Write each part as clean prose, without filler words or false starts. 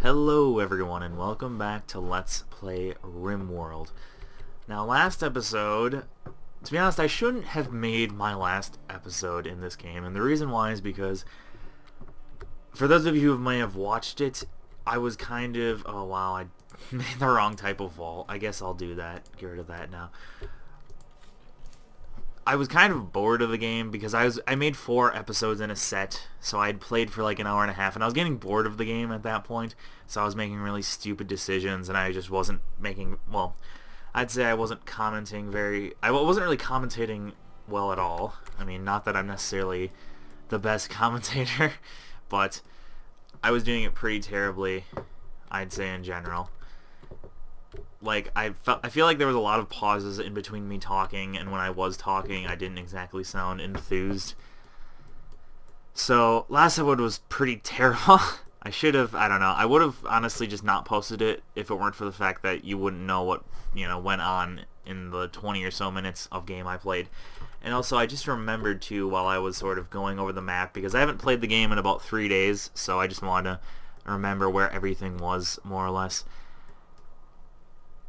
Hello everyone and welcome back to Let's Play Rimworld. Now last episode, to be honest, I shouldn't have made my last episode in this game, and the reason why is because for those of you who may have watched it, I was kind of, oh wow, I made the wrong type of wall. I guess I'll do that, get rid of that now. I was kind of bored of the game because I made 4 episodes in a set, so I'd played for like an hour and a half, and I was getting bored of the game at that point, so I was making really stupid decisions, and I just wasn't making, well, I'd say I wasn't commenting I wasn't really commentating well at all. I mean, not that I'm necessarily the best commentator, but I was doing it pretty terribly, I'd say in general. Like, I feel like there was a lot of pauses in between me talking, and when I was talking, I didn't exactly sound enthused. So, last episode was pretty terrible. I should have, I don't know, I would have honestly just not posted it if it weren't for the fact that you wouldn't know what, went on in the 20 or so minutes of game I played. And also, I just remembered, too, while I was sort of going over the map, because I haven't played the game in about 3 days, so I just wanted to remember where everything was, more or less.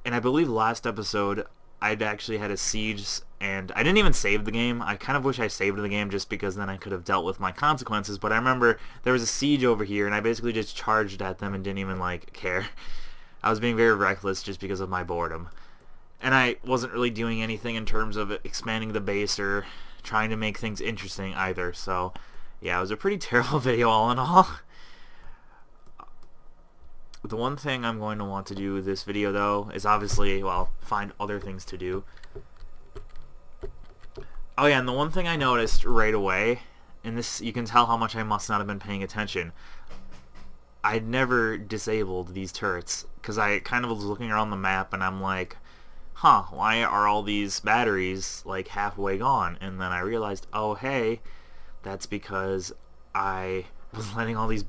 And I believe last episode, I'd actually had a siege, and I didn't even save the game. I kind of wish I saved the game just because then I could have dealt with my consequences, but I remember there was a siege over here, and I basically just charged at them and didn't even, care. I was being very reckless just because of my boredom. And I wasn't really doing anything in terms of expanding the base or trying to make things interesting either, so yeah, it was a pretty terrible video all in all. The one thing I'm going to want to do with this video, though, is obviously, well, find other things to do. Oh yeah, and the one thing I noticed right away, and this, you can tell how much I must not have been paying attention, I'd never disabled these turrets, because I kind of was looking around the map, and I'm like, huh, why are all these batteries, halfway gone? And then I realized, oh hey, that's because I was letting all these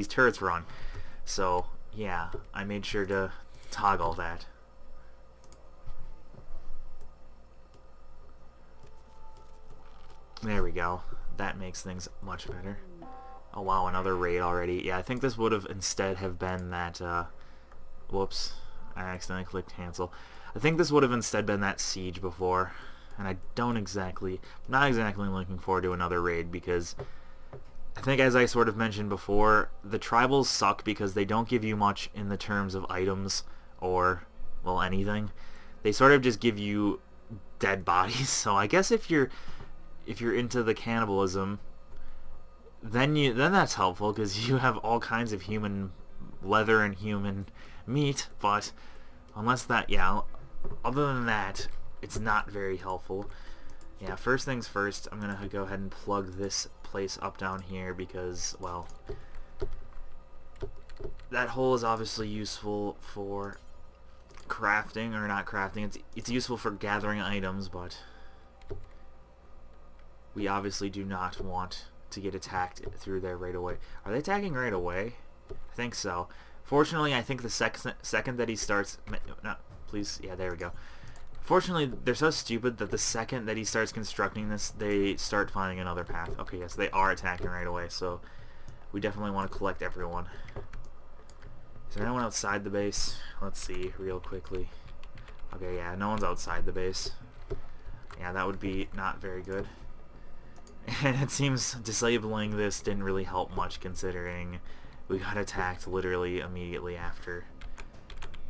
turrets run. So, yeah, I made sure to toggle that. There we go. That makes things much better. Oh wow, another raid already. Yeah, I think this would have instead have been that, whoops, I accidentally clicked cancel. I think this would have instead been that siege before, and I'm not exactly looking forward to another raid because I think, as I sort of mentioned before, the tribals suck because they don't give you much in the terms of items or, well, anything. They sort of just give you dead bodies. So I guess if you're into the cannibalism, then that's helpful because you have all kinds of human leather and human meat. But unless that, yeah, other than that, it's not very helpful. Yeah, first things first, I'm gonna go ahead and plug this place up down here because, well, that hole is obviously useful for crafting, or not crafting, it's useful for gathering items, but we obviously do not want to get attacked through there right away. Are they attacking right away? I think so. Fortunately, I think the second that he starts, no, please, yeah, there we go. Fortunately, they're so stupid that the second that he starts constructing this, they start finding another path. Okay, yes, they are attacking right away, so we definitely want to collect everyone. Is there anyone outside the base? Let's see, real quickly. Okay, yeah, no one's outside the base. Yeah, that would be not very good. And it seems disabling this didn't really help much considering we got attacked literally immediately after.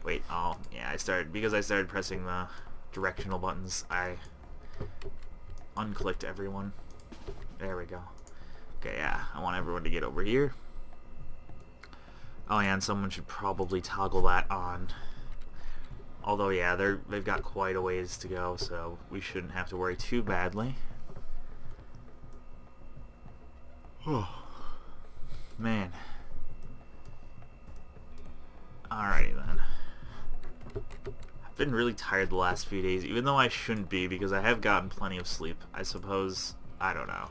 Wait, oh, yeah, because I started pressing the directional buttons, I unclicked everyone. There we go. Okay, yeah, I want everyone to get over here. Oh yeah, and someone should probably toggle that on. Although, yeah, they've got quite a ways to go, so we shouldn't have to worry too badly. Oh, man. Alrighty then. Been really tired the last few days, even though I shouldn't be because I have gotten plenty of sleep. I suppose, I don't know.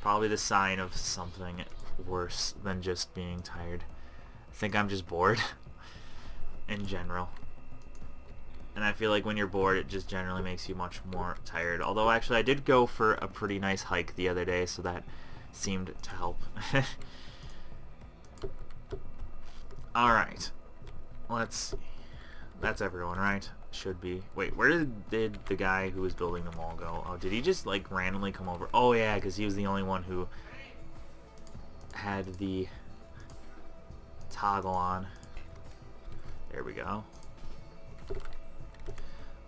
Probably the sign of something worse than just being tired. I think I'm just bored in general. And I feel like when you're bored, it just generally makes you much more tired. Although, actually, I did go for a pretty nice hike the other day, so that seemed to help. Alright. Let's see. That's everyone, right? Should be. Wait, where did the guy who was building the wall go? Oh, did he just, like, randomly come over? Oh, yeah, because he was the only one who had the toggle on. There we go.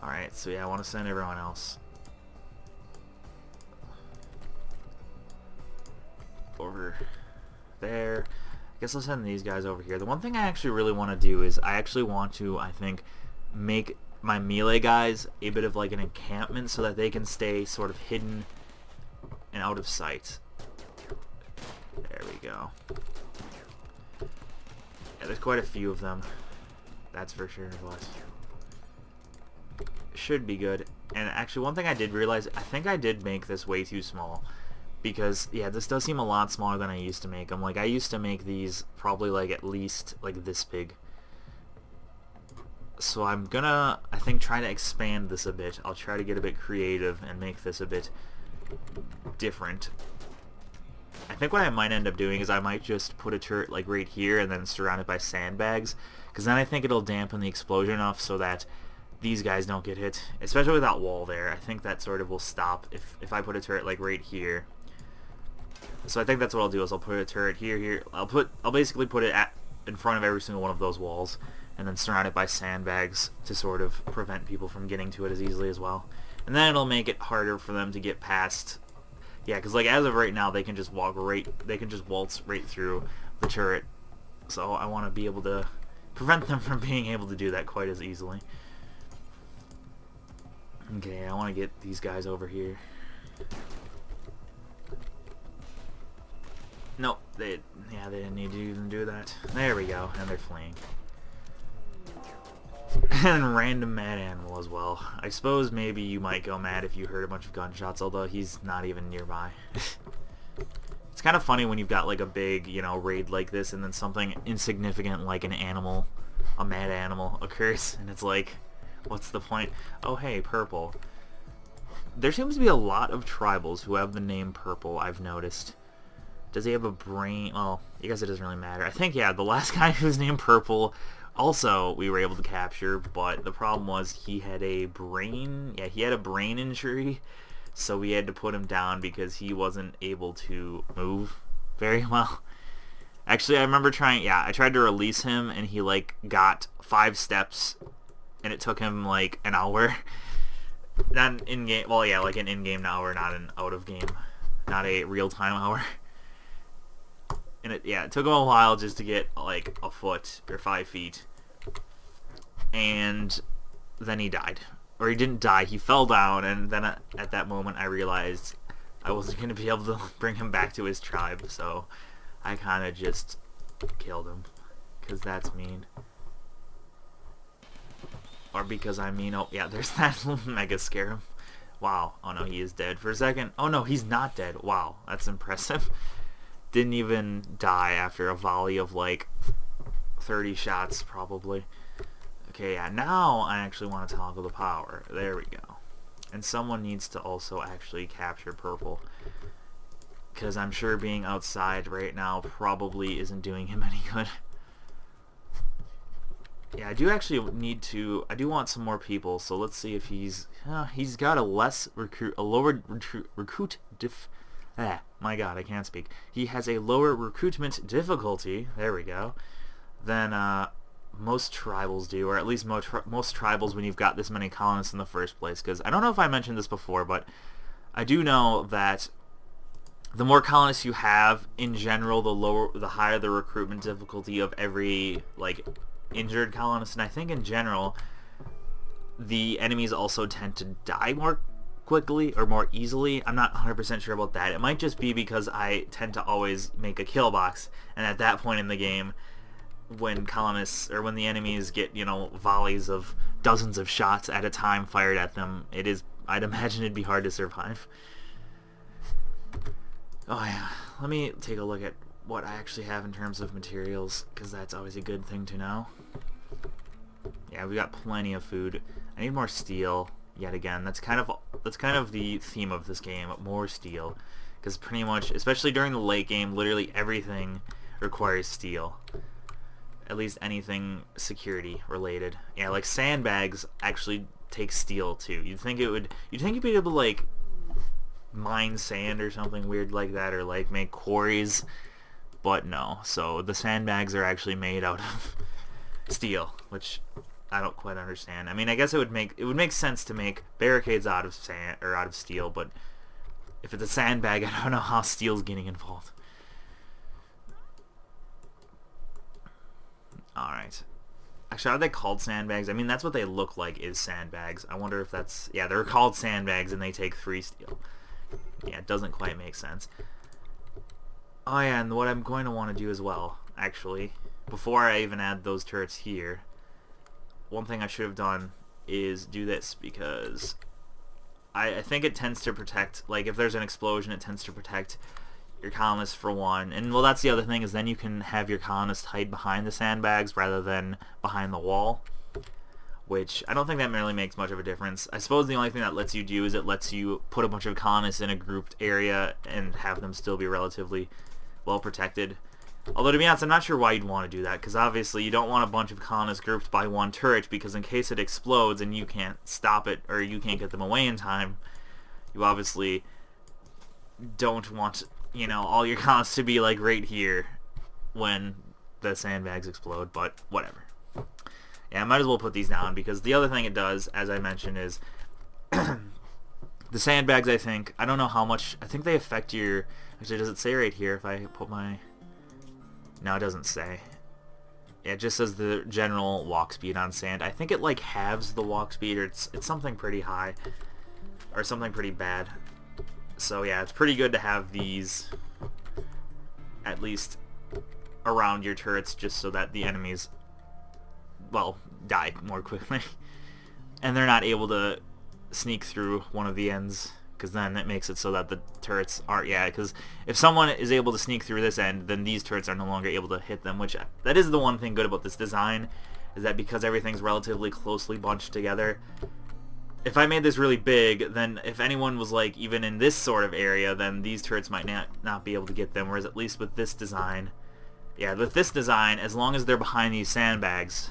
Alright, so yeah, I want to send everyone else over there. I guess I'll send these guys over here. The one thing I actually really want to do is I actually want to, I think, make my melee guys a bit of like an encampment so that they can stay sort of hidden and out of sight. There we go. Yeah, there's quite a few of them. That's for sure, but should be good. And actually, one thing I did realize, I think I did make this way too small. Because, yeah, this does seem a lot smaller than I used to make them. Like, I used to make these probably, like, at least, like, this big. So I'm gonna, I think, try to expand this a bit. I'll try to get a bit creative and make this a bit different. I think what I might end up doing is I might just put a turret, like, right here and then surround it by sandbags. Because then I think it'll dampen the explosion enough so that these guys don't get hit. Especially with that wall there. I think that sort of will stop if I put a turret, like, right here. So I think that's what I'll do is I'll put a turret here. I'll basically put it in front of every single one of those walls, and then surround it by sandbags to sort of prevent people from getting to it as easily as well. And then it'll make it harder for them to get past. Yeah, because like as of right now, they can just waltz right through the turret. So I want to be able to prevent them from being able to do that quite as easily. Okay, I want to get these guys over here. Nope, they didn't need to even do that. There we go, and they're fleeing. And random mad animal as well. I suppose maybe you might go mad if you heard a bunch of gunshots, although he's not even nearby. It's kind of funny when you've got like a big, you know, raid like this, and then something insignificant like an animal, a mad animal, occurs, and it's like, what's the point? Oh hey, purple. There seems to be a lot of tribals who have the name Purple, I've noticed. Does he have a brain? Well, I guess it doesn't really matter. I think, yeah, the last guy who was named Purple, also we were able to capture, but the problem was he had a brain, yeah, he had a brain injury, so we had to put him down because he wasn't able to move very well. Actually, I remember I tried to release him, and he, like, got 5 steps, and it took him, like, an hour. Not in-game, well, yeah, like an in-game hour, not an out-of-game, not a real-time hour. And it took him a while just to get like a foot or 5 feet. And then he died. Or he didn't die, he fell down, and then at that moment I realized I wasn't going to be able to bring him back to his tribe, so I kind of just killed him. Because that's mean. Or because I mean, oh yeah, there's that mega scarab. Wow, oh no, he is dead for a second. Oh no, he's not dead. Wow, that's impressive. Didn't even die after a volley of like 30 shots probably. Okay, yeah, now I actually want to toggle the power. There we go. And someone needs to also actually capture Purple, because I'm sure being outside right now probably isn't doing him any good. Yeah, I do actually need to, I do want some more people, so let's see if he's got a lower recruit my god, I can't speak. He has a lower recruitment difficulty, there we go, than most tribals do, or at least most tribals when you've got this many colonists in the first place, because I don't know if I mentioned this before, but I do know that the more colonists you have, in general, the higher the recruitment difficulty of every, like, injured colonist, and I think in general, the enemies also tend to die more quickly or more easily. I'm not 100% sure about that. It might just be because I tend to always make a kill box, and at that point in the game, when colonists, or when the enemies get, you know, volleys of dozens of shots at a time fired at them, I'd imagine it'd be hard to survive. Oh yeah, let me take a look at what I actually have in terms of materials, because that's always a good thing to know. Yeah, we got plenty of food. I need more steel. Yet again, that's kind of the theme of this game, more steel, because pretty much, especially during the late game, literally everything requires steel. at least anything security related. Yeah, like sandbags actually take steel too. You'd think you'd be able to like mine sand or something weird like that, or like make quarries, but no. So the sandbags are actually made out of steel, which I don't quite understand. I mean, I guess it would make sense to make barricades out of sand or out of steel, but if it's a sandbag, I don't know how steel's getting involved. Alright. Actually, are they called sandbags? I mean, that's what they look like, is sandbags. I wonder if that's... Yeah, they're called sandbags and they take 3 steel. Yeah, it doesn't quite make sense. Oh yeah, and what I'm going to want to do as well, actually, before I even add those turrets here, one thing I should have done is do this, because I think it tends to protect, like, if there's an explosion, it tends to protect your colonists for one. And, well, that's the other thing, is then you can have your colonists hide behind the sandbags rather than behind the wall, which I don't think that really makes much of a difference. I suppose the only thing that lets you do is it lets you put a bunch of colonists in a grouped area and have them still be relatively well protected. Although, to be honest, I'm not sure why you'd want to do that, because obviously you don't want a bunch of colonists grouped by one turret, because in case it explodes and you can't stop it, or you can't get them away in time, you obviously don't want, you know, all your colonists to be, like, right here when the sandbags explode, but whatever. Yeah, I might as well put these down, because the other thing it does, as I mentioned, is the sandbags, I don't know how much, I think they affect your, actually, does it say right here if I put my... No, it doesn't say. Yeah, it just says the general walk speed on sand. I think it like halves the walk speed, or it's something pretty high, or something pretty bad. So yeah, it's pretty good to have these at least around your turrets, just so that the enemies, well, die more quickly, and they're not able to sneak through one of the ends. Because then it makes it so that the turrets aren't... Yeah, because if someone is able to sneak through this end, then these turrets are no longer able to hit them, which... That is the one thing good about this design, is that because everything's relatively closely bunched together, if I made this really big, then if anyone was, like, even in this sort of area, then these turrets might not be able to get them, whereas at least with this design... Yeah, with this design, as long as they're behind these sandbags,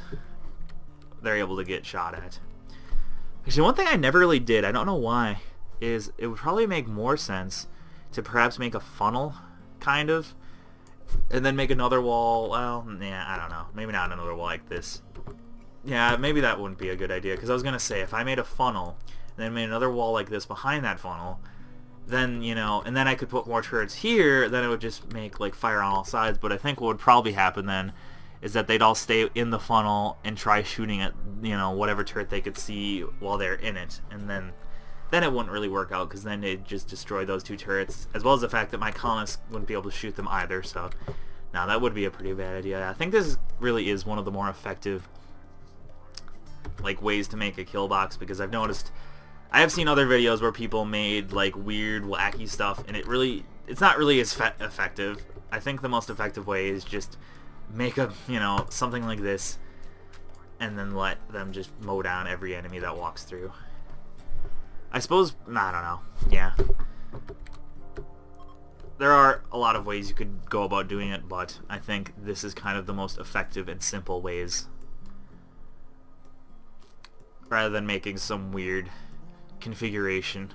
they're able to get shot at. Actually, one thing I never really did, I don't know why... is it would probably make more sense to perhaps make a funnel, kind of, and then make another wall. Well, yeah, I don't know. Maybe not another wall like this. Yeah, maybe that wouldn't be a good idea, because I was going to say, if I made a funnel, and then made another wall like this behind that funnel, then, you know, and then I could put more turrets here, then it would just make, like, fire on all sides. But I think what would probably happen then is that they'd all stay in the funnel and try shooting at, you know, whatever turret they could see while they're in it, and then it wouldn't really work out, because then they'd just destroy those 2 turrets, as well as the fact that my colonists wouldn't be able to shoot them either. So, now that would be a pretty bad idea. I think this really is one of the more effective, like, ways to make a kill box, because I've noticed, I have seen other videos where people made, like, weird, wacky stuff, and it's not really as effective. I think the most effective way is just make a, you know, something like this, and then let them just mow down every enemy that walks through. I suppose, I don't know, yeah. There are a lot of ways you could go about doing it, but I think this is kind of the most effective and simple ways, rather than making some weird configuration.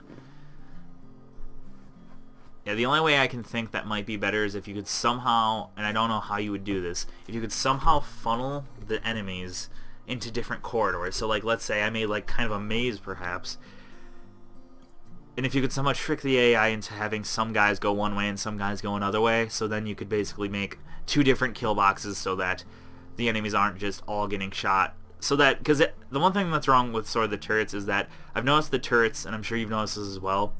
Yeah, the only way I can think that might be better is if you could somehow, and I don't know how you would do this, if you could somehow funnel the enemies into different corridors. So, like, let's say I made, like, kind of a maze, perhaps, and if you could somehow trick the AI into having some guys go one way and some guys go another way, so then you could basically make 2 different kill boxes so that the enemies aren't just all getting shot. So that, because the one thing that's wrong with sort of the turrets is that I've noticed the turrets, and I'm sure you've noticed this as well,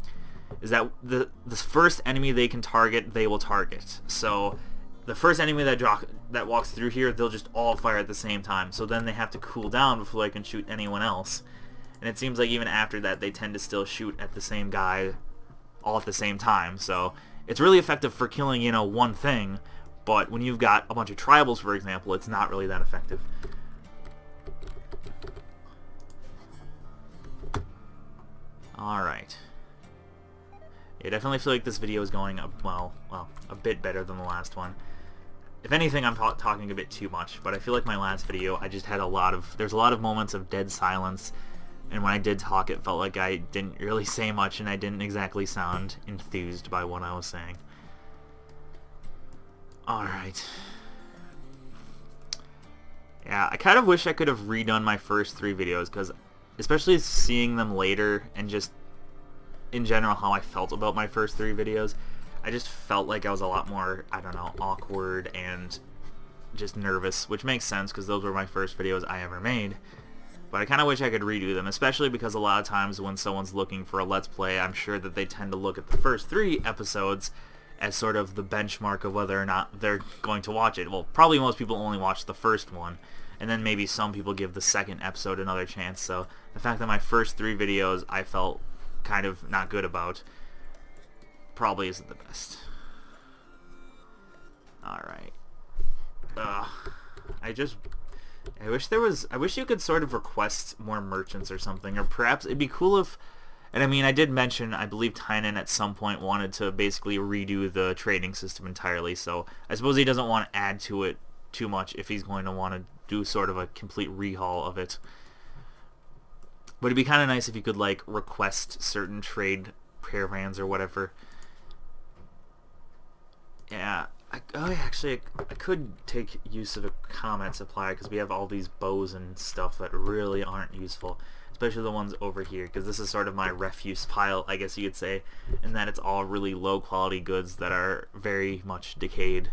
is that the first enemy they can target, they will target. So the first enemy that walks through here, they'll just all fire at the same time. So then they have to cool down before they can shoot anyone else. And it seems like even after that, they tend to still shoot at the same guy all at the same time. So it's really effective for killing, you know, one thing, but when you've got a bunch of tribals, for example, it's not really that effective. Alright. I definitely feel like this video is going, well, a bit better than the last one. If anything, I'm talking a bit too much, but I feel like my last video, I just had there's a lot of moments of dead silence, and when I did talk, it felt like I didn't really say much, and I didn't exactly sound enthused by what I was saying. Alright. Yeah, I kind of wish I could have redone my first 3 videos, because especially seeing them later, and just in general how I felt about my first 3 videos, I just felt like I was a lot more, I don't know, awkward and just nervous, which makes sense because those were my first videos I ever made. But I kind of wish I could redo them, especially because a lot of times when someone's looking for a Let's Play, I'm sure that they tend to look at the first 3 episodes as sort of the benchmark of whether or not they're going to watch it. Well, probably most people only watch the first one, and then maybe some people give the second episode another chance. So the fact that my first 3 videos I felt kind of not good about probably isn't the best. Alright. I wish you could sort of request more merchants or something, or perhaps it'd be cool if, and I mean, I did mention, I believe Tynan at some point wanted to basically redo the trading system entirely, so I suppose he doesn't want to add to it too much if he's going to want to do sort of a complete rehaul of it. But it'd be kind of nice if you could, like, request certain trade caravans or whatever. Yeah, actually, I could take use of a combat supply because we have all these bows and stuff that really aren't useful, especially the ones over here, because this is sort of my refuse pile, I guess you could say, in that it's all really low quality goods that are very much decayed.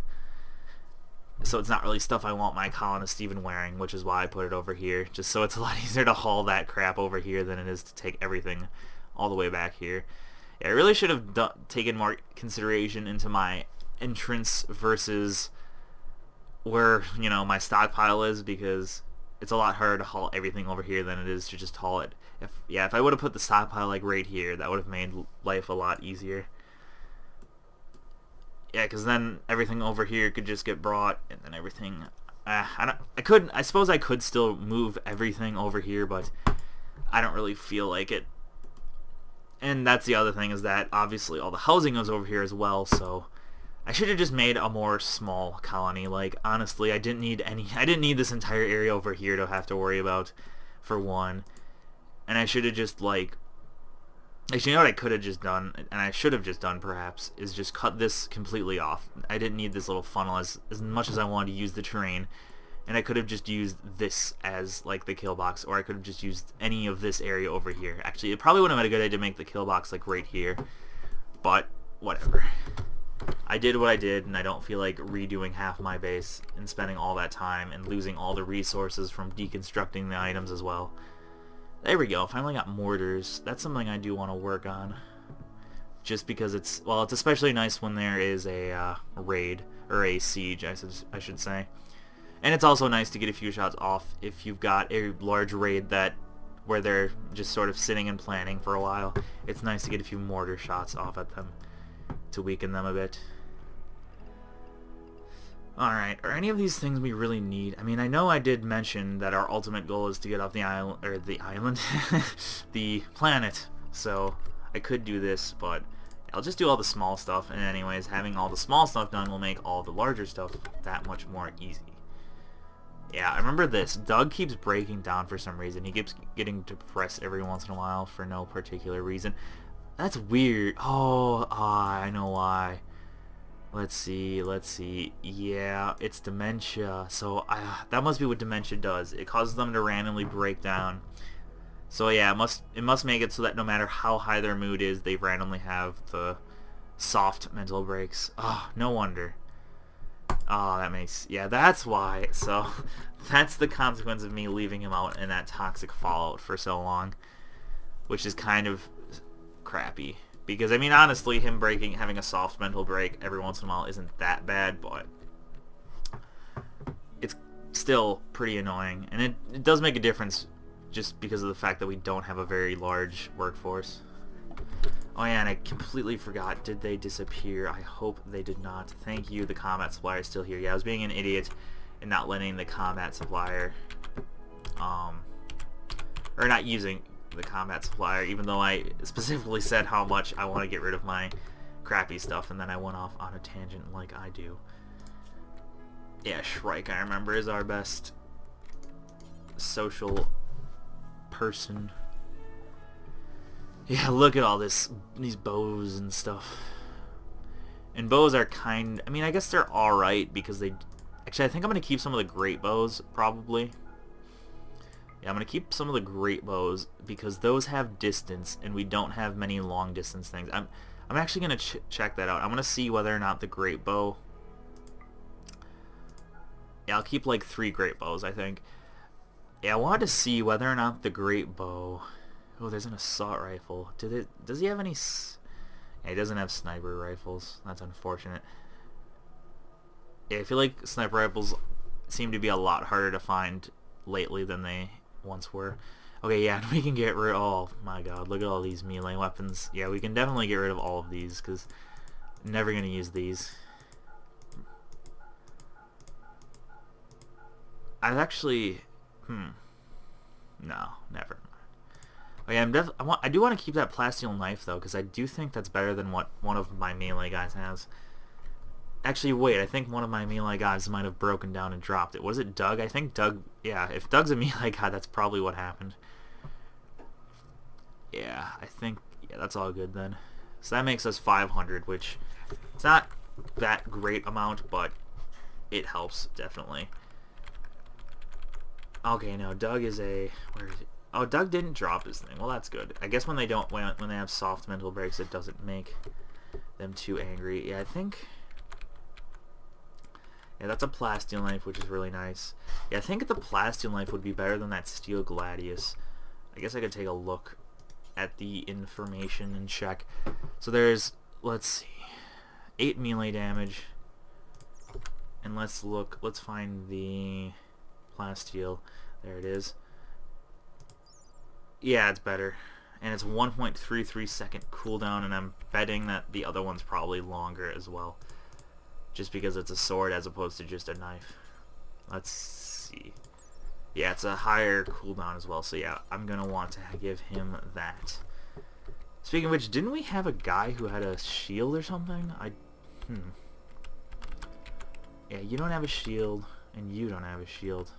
So it's not really stuff I want my colonist even wearing, which is why I put it over here, just so it's a lot easier to haul that crap over here than it is to take everything all the way back here. Yeah, I really should have taken more consideration into my entrance versus where, you know, my stockpile is, because it's a lot harder to haul everything over here than it is to just haul it. If I would have put the stockpile like right here, that would have made life a lot easier. Yeah, because then everything over here could just get brought, and then everything. I suppose I could still move everything over here, but I don't really feel like it. And that's the other thing, is that obviously all the housing goes over here as well, so I should have just made a more small colony. Like, honestly, I didn't need this entire area over here to have to worry about, for one. And I should have just, like, actually, you know what I could have just done, and I should have just done perhaps, is just cut this completely off. I didn't need this little funnel as much as I wanted to use the terrain, and I could have just used this as like the kill box, or I could have just used any of this area over here. Actually, it probably wouldn't have been a good idea to make the kill box like right here, but whatever. I did what I did, and I don't feel like redoing half my base and spending all that time and losing all the resources from deconstructing the items as well. There we go, finally got mortars. That's something I do want to work on. Just because it's especially nice when there is a raid, or a siege, I should say. And it's also nice to get a few shots off if you've got a large raid where they're just sort of sitting and planning for a while. It's nice to get a few mortar shots off at them to weaken them a bit. Alright, are any of these things we really need? I mean, I know I did mention that our ultimate goal is to get off the island, or the island, the planet, so I could do this, but I'll just do all the small stuff, and anyways, having all the small stuff done will make all the larger stuff that much more easy. Yeah, I remember this. Doug keeps breaking down for some reason. He keeps getting depressed every once in a while for no particular reason. That's weird. Oh, I know why. Let's see. Yeah, it's dementia. So that must be what dementia does. It causes them to randomly break down. So yeah, it must make it so that no matter how high their mood is, they randomly have the soft mental breaks. Oh, no wonder. Oh, yeah, that's why. So that's the consequence of me leaving him out in that toxic fallout for so long, which is kind of crappy. Because, I mean, honestly, him having a soft mental break every once in a while isn't that bad, but it's still pretty annoying. And it does make a difference just because of the fact that we don't have a very large workforce. Oh yeah, and I completely forgot. Did they disappear? I hope they did not. Thank you, the combat supplier is still here. Yeah, I was being an idiot and not letting the combat supplier, or not using the combat supplier, even though I specifically said how much I want to get rid of my crappy stuff, and then I went off on a tangent like I do. Yeah, Shrike, I remember, is our best social person. Yeah, look at all these bows and stuff. And bows are I mean, I guess they're alright because they... Actually, I think I'm going to keep some of the great bows, probably. Yeah, I'm going to keep some of the great bows because those have distance and we don't have many long distance things. I'm actually going to check that out. I'm going to see whether or not the great bow... Yeah, I'll keep like 3 great bows, I think. Yeah, I wanted to see whether or not the great bow... Oh, there's an assault rifle. Does he have any... Yeah, he doesn't have sniper rifles. That's unfortunate. Yeah, I feel like sniper rifles seem to be a lot harder to find lately than they once were. Okay, yeah, we can get rid... Oh, my god, look at all these melee weapons. Yeah, we can definitely get rid of all of these, because I'm never going to use these. I've actually... No, never. Oh, yeah, I do want to keep that plasteel knife, though, because I do think that's better than what one of my melee guys has. Actually, wait, I think one of my melee guys might have broken down and dropped it. Was it Doug? I think Doug... Yeah, if Doug's a melee guy, that's probably what happened. Yeah, I think... Yeah, that's all good, then. So that makes us 500, which... It's not that great amount, but it helps, definitely. Okay, no, Doug is a... Where is it? Oh, Doug didn't drop his thing. Well, that's good. I guess when they don't, when they have soft mental breaks, it doesn't make them too angry. Yeah, I think... Yeah, that's a plasteel knife, which is really nice. Yeah, I think the plasteel knife would be better than that steel gladius. I guess I could take a look at the information and check. So there's, let's see, 8 melee damage. And let's find the plasteel. There it is. Yeah, it's better. And it's 1.33 second cooldown, and I'm betting that the other one's probably longer as well. Just because it's a sword as opposed to just a knife. Let's see. Yeah, it's a higher cooldown as well, so yeah, I'm going to want to give him that. Speaking of which, didn't we have a guy who had a shield or something? Yeah, you don't have a shield, and you don't have a shield.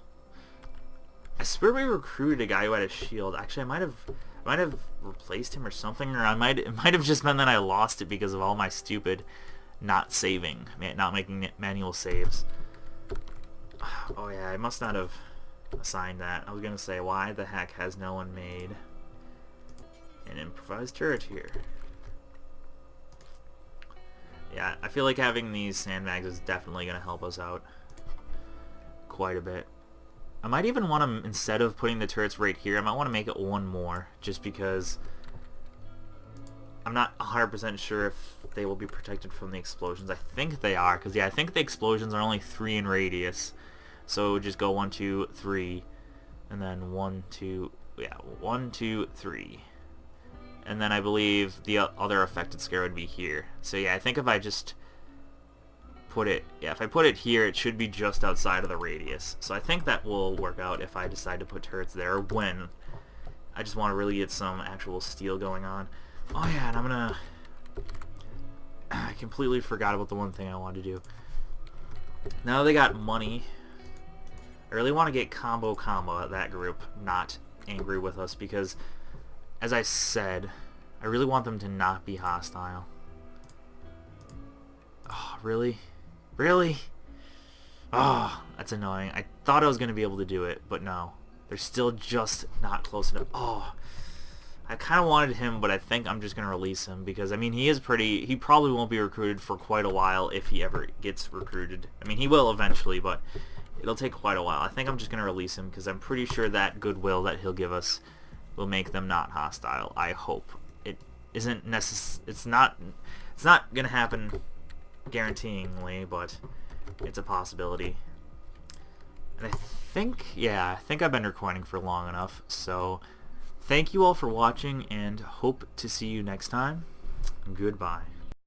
I swear we recruited a guy who had a shield. Actually, I might have replaced him or something, or it might have just been that I lost it because of all my stupid not making manual saves. Oh yeah, I must not have assigned that. I was gonna say, why the heck has no one made an improvised turret here? Yeah, I feel like having these sandbags is definitely gonna help us out quite a bit. I might even want to, instead of putting the turrets right here, I might want to make it one more, just because I'm not 100% sure if they will be protected from the explosions. I think they are, because yeah, I think the explosions are only 3 in radius. So just go 1, 2, 3, and then 1, 2, yeah, 1, 2, 3. And then I believe the other affected scare would be here. So yeah, I think if I just put it, yeah, if I put it here, it should be just outside of the radius. So I think that will work out if I decide to put turrets there, when I just want to really get some actual steel going on. Oh yeah, and I'm gonna... I completely forgot about the one thing I wanted to do. Now they got money. I really want to get combo at that group not angry with us, because, as I said, I really want them to not be hostile. Oh, really? Really? Oh, that's annoying. I thought I was going to be able to do it, but no. They're still just not close enough. Oh, I kind of wanted him, but I think I'm just going to release him, because, I mean, he probably won't be recruited for quite a while if he ever gets recruited. I mean, he will eventually, but it'll take quite a while. I think I'm just going to release him, because I'm pretty sure that goodwill that he'll give us will make them not hostile. I hope. It isn't it's not going to happen guaranteeingly, but it's a possibility. And I think I've been recording for long enough, so thank you all for watching, and hope to see you next time. Goodbye.